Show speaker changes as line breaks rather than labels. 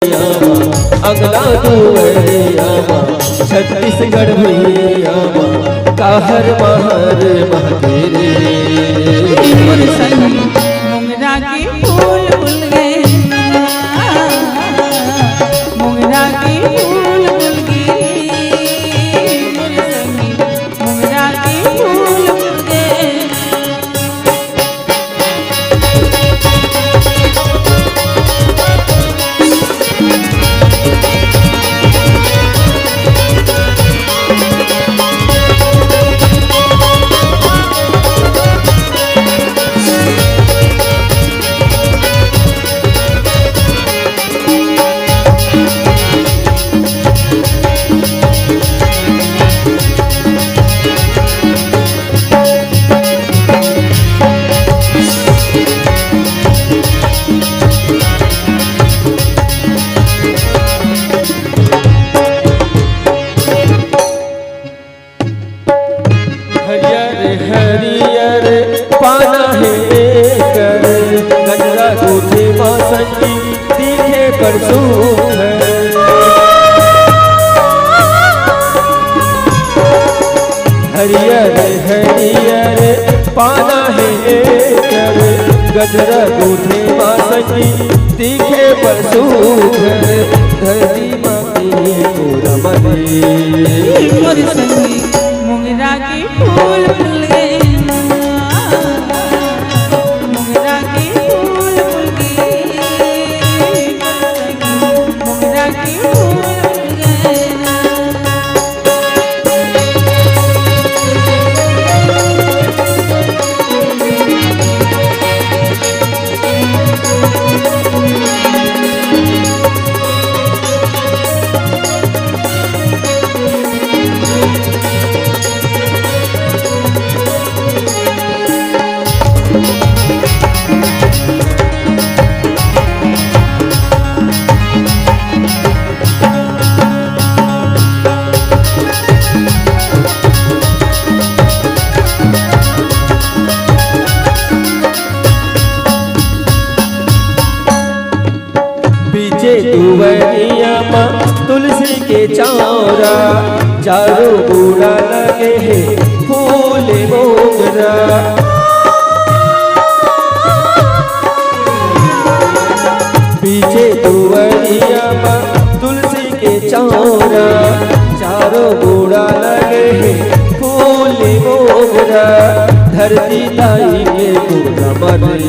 अगला दुवरियामा छत्तीसगढ़ भैयामा कहर महर महतेरे
मोगरा के फूल फूल गए, मोगरा के फूल फूल गए, मोगरा के फूल फूल गए।
हरियर हरियर पाना है कर गजरा दूधे बासंती दिखे परसों है। हरियर हरियर पाना है कर गजरा दूधे बासंती दिखे परसों है। धरती माती पूरा मने
मोगरा के फूल फूल गए, मोगरा के फूल फूल गए, मोगरा के फूल फूल गए।
पीछे दुवरियामा तुलसी के चौरा चारों बूढ़ा लगे है फूल मोगरा। पीछे दुवरियामा तुलसी के चौरा चारों बूढ़ा लगे है फूल मोगरा। धरती ताई के गुण मरे